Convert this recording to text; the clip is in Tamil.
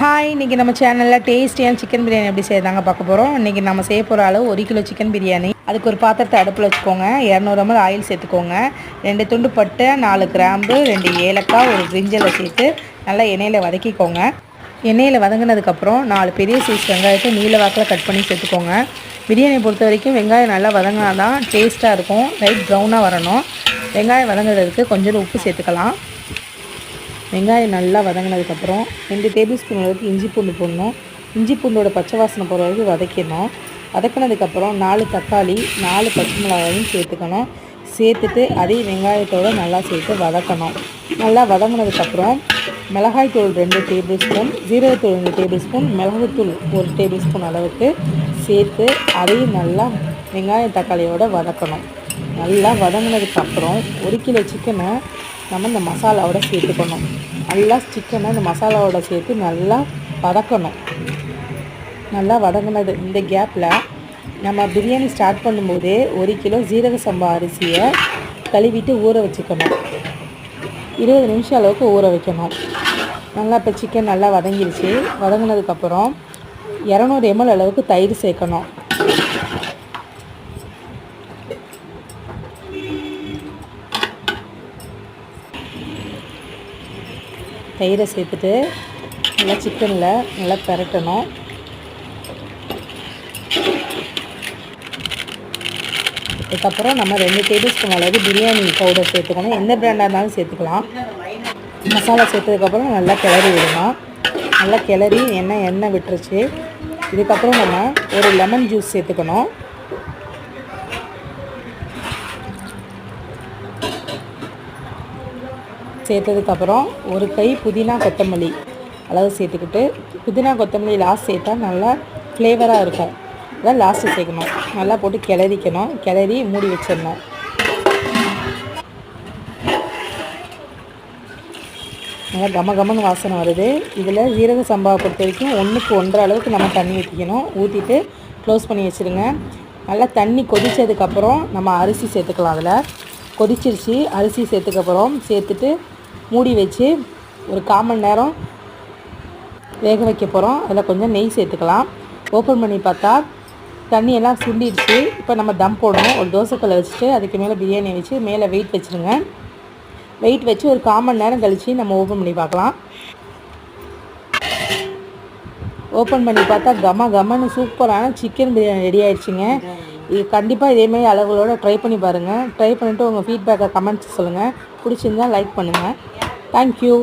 ஹாய், இன்றைக்கி நம்ம சேனலில் டேஸ்டியான சிக்கன் பிரியாணி எப்படி செய்யறாங்க பார்க்க போகிறோம். இன்றைக்கி நம்ம செய்ய போகிற அளவு 1 கிலோ சிக்கன் பிரியாணி. அதுக்கு ஒரு பாத்திரத்தை அடுப்பில் வச்சுக்கோங்க. 200 ml ஆயில் சேர்த்துக்கோங்க. 2 துண்டு பட்டை, 4 கிராம்பு, 2 ஏலக்காய், ஒரு பிரிஞ்சலை சேர்த்து நல்லா எண்ணெயில் வதக்கிக்கோங்க. எண்ணெயில் வதங்கினதுக்கப்புறம் 4 பெரிய சைஸ் வெங்காயத்தை நீல வாக்கில் கட் பண்ணி சேர்த்துக்கோங்க. பிரியாணி பொறுத்த வரைக்கும் வெங்காயம் நல்லா வதங்கினா தான் டேஸ்ட்டாக இருக்கும். லைட் ப்ரௌனாக வரணும். வெங்காயம் வதங்குறதுக்கு கொஞ்சம் உப்பு சேர்த்துக்கலாம். வெங்காயம் நல்லா வதங்கினதுக்கப்புறம் 2 டேபிள் ஸ்பூன் அளவுக்கு இஞ்சி பூண்டு போடணும். இஞ்சி பூண்டோட பச்சை வாசனை போகிற அளவுக்கு வதக்கிடணும். வதக்கினதுக்கப்புறம் 4 தக்காளி, 4 பச்சை மிளகாயும் சேர்த்துக்கணும். சேர்த்துட்டு அதே வெங்காயத்தோடு நல்லா சேர்த்து வதக்கணும். நல்லா வதங்கினதுக்கப்புறம் மிளகாய்த்தூள் 2 டேபிள் ஸ்பூன், ஜீரகத்தூள் 2 டேபிள் ஸ்பூன், மிளகுத்தூள் 1 டேபிள் ஸ்பூன் அளவுக்கு சேர்த்து அதையும் நல்லா வெங்காயம் தக்காளியோடு வதக்கணும். நல்லா வதங்கினதுக்கப்புறம் 1 கிலோ சிக்கனை நம்ம இந்த மசாலாவோட சேர்த்துக்கணும். நல்லா சிக்கனை இந்த மசாலாவோட சேர்த்து நல்லா வதக்கணும். நல்லா வதங்கினது இந்த கேப்பில் நம்ம பிரியாணி ஸ்டார்ட் பண்ணும்போதே 1 கிலோ ஜீரக சம்பா அரிசியை கழுவிட்டு ஊற வச்சுக்கணும். 20 நிமிஷம் அளவுக்கு ஊற வைக்கணும். நல்லா இப்போ சிக்கன் நல்லா வதங்கிடுச்சு. வதங்கினதுக்கப்புறம் 200 ml அளவுக்கு தயிர் சேர்க்கணும். தயிரை சேர்த்துட்டு நல்லா சிக்கனில் நல்லா பெரட்டணும். அதுக்கப்புறம் நம்ம 2 டேபிள் ஸ்பூன் அளவு பிரியாணி பவுடர் சேர்த்துக்கணும். எந்த பிராண்டாக இருந்தாலும் சேர்த்துக்கலாம். மசாலா சேர்த்ததுக்கப்புறம் நல்லா கிளறி விடணும். நல்லா கிளறி எண்ணெய் விட்டுருச்சு. இதுக்கப்புறம் நம்ம ஒரு லெமன் ஜூஸ் சேர்த்துக்கணும். சேர்த்ததுக்கப்புறம் ஒரு கை புதினா கொத்தமல்லி அளவு சேர்த்துக்கிட்டு, புதினா கொத்தமல்லி லாஸ்ட் சேர்த்தா நல்லா ஃப்ளேவராக இருக்கும். அதான் லாஸ்ட்டு சேர்க்கணும். நல்லா போட்டு கிளறிக்கணும். கிளறி மூடி வச்சிடணும். நல்லா கமன்னு வாசனை வருது. இதில் ஜீரக சம்பாவை பொறுத்த வரைக்கும் 1க்கு 1.5 அளவுக்கு நம்ம தண்ணி ஊற்றிக்கணும். ஊற்றிட்டு க்ளோஸ் பண்ணி வச்சுருங்க. நல்லா தண்ணி கொதித்ததுக்கப்புறம் நம்ம அரிசி சேர்த்துக்கலாம். அதில் கொதிச்சிருச்சு. அரிசி சேர்த்துட்டு மூடி வச்சு ஒரு 1/4 மணி நேரம் வேக வைக்க போகிறோம். அதில் கொஞ்சம் நெய் சேர்த்துக்கலாம். ஓப்பன் பண்ணி பார்த்தா தண்ணியெல்லாம் சுண்டிடுச்சு. இப்போ நம்ம தம் போடணும். ஒரு தோசைக்கல்லை வச்சுட்டு அதுக்கு மேலே பிரியாணி வச்சு மேலே வெயிட் வச்சுருங்க. வெயிட் வச்சு ஒரு 1/4 மணி நேரம் கழித்து நம்ம ஓப்பன் பண்ணி பார்க்கலாம். ஓப்பன் பண்ணி பார்த்தா கமன்னு சூப்பரான சிக்கன் பிரியாணி ரெடி ஆகிடுச்சிங்க. இது கண்டிப்பாக இதேமாதிரி அளவுகளோடு ட்ரை பண்ணி பாருங்கள். ட்ரை பண்ணிவிட்டு உங்கள் ஃபீட்பேக்கை கமெண்ட்ஸ் சொல்லுங்கள். பிடிச்சிருந்தால் லைக் பண்ணுங்கள். தேங்க்யூ.